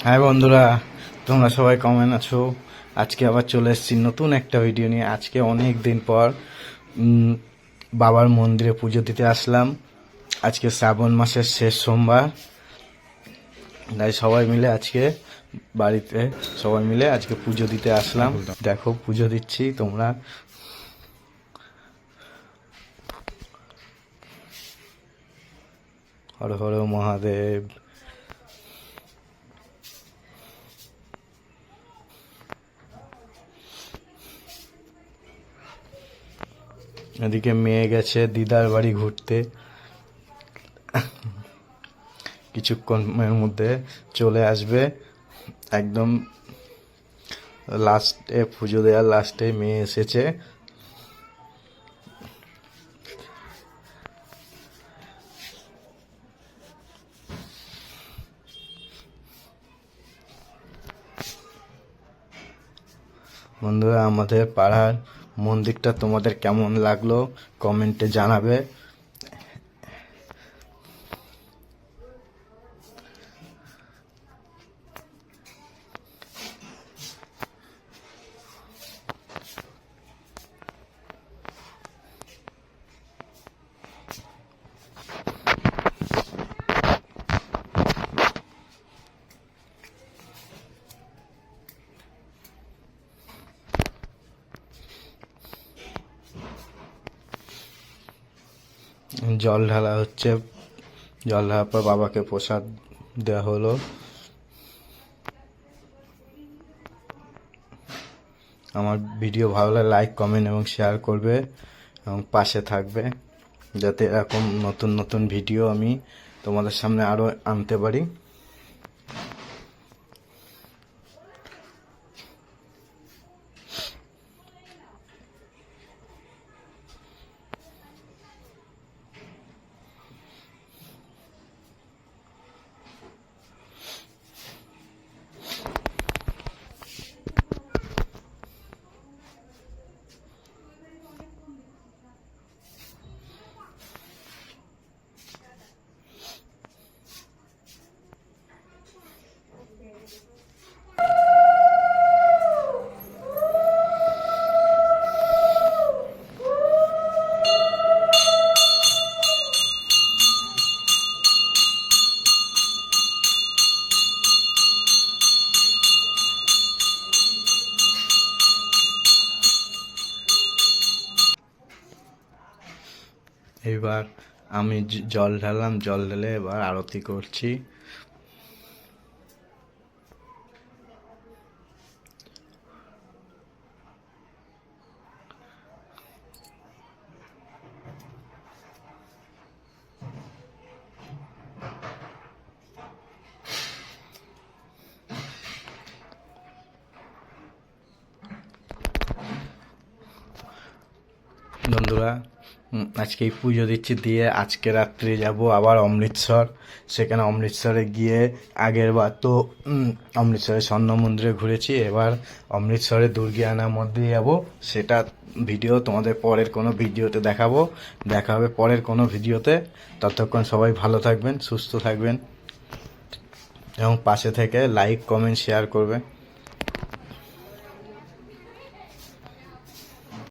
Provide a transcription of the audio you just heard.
হ্যাঁ বন্ধুরা, তোমরা সবাই কেমন আছো? আজকে আবার চলে এসেছি নতুন একটা ভিডিও নিয়ে। আজকে অনেক দিন পর বাবার মন্দিরে পুজো দিতে আসলাম। আজকে শ্রাবণ মাসের শেষ সোমবার, তাই সবাই মিলে আজকে বাড়িতে সবাই মিলে আজকে পুজো দিতে আসলাম। দেখো পুজো দিচ্ছি তোমরা। হর হর মহাদেব। এদিকে মেয়ে গেছে দিদার বাড়ি ঘুরতে, কিছুক্ষণের মধ্যে চলে আসবে। একদম লাস্টে পুজো দেওয়ার লাস্টে মেয়ে এসেছে। বন্ধুরা, আমাদের পাড়ার মন্দিরটা তোমাদের কেমন লাগলো কমেন্টে জানাবে। জল ঢালা হচ্ছে, জল ঢালার পর বাবাকে প্রসাদ দেওয়া হলো। আমার ভিডিও ভালো লাগলে লাইক কমেন্ট এবং শেয়ার করবে এবং পাশে থাকবে, যাতে এরকম নতুন নতুন ভিডিও আমি তোমাদের সামনে আরও আনতে পারি। এবার আমি জল ঢাললাম, জল ঢেলে এবার আরতি করছি। বন্ধুরা, আজকে এই পুজো দিচ্ছি, দিয়ে আজকে রাত্রে যাব আবার অমৃতসর। সেখানে অমৃতসরে গিয়ে আগের বার তো অমৃতসরের স্বর্ণ মন্দিরে ঘুরেছি, এবার অমৃতসরে দুর্গিয়ানার মধ্যে যাব। সেটা ভিডিও তোমাদের পরের কোনো ভিডিওতে দেখাবো। দেখা হবে পরের কোনো ভিডিওতে। ততক্ষণ সবাই ভালো থাকবেন, সুস্থ থাকবেন এবং পাশে থেকে লাইক কমেন্ট শেয়ার করবেন।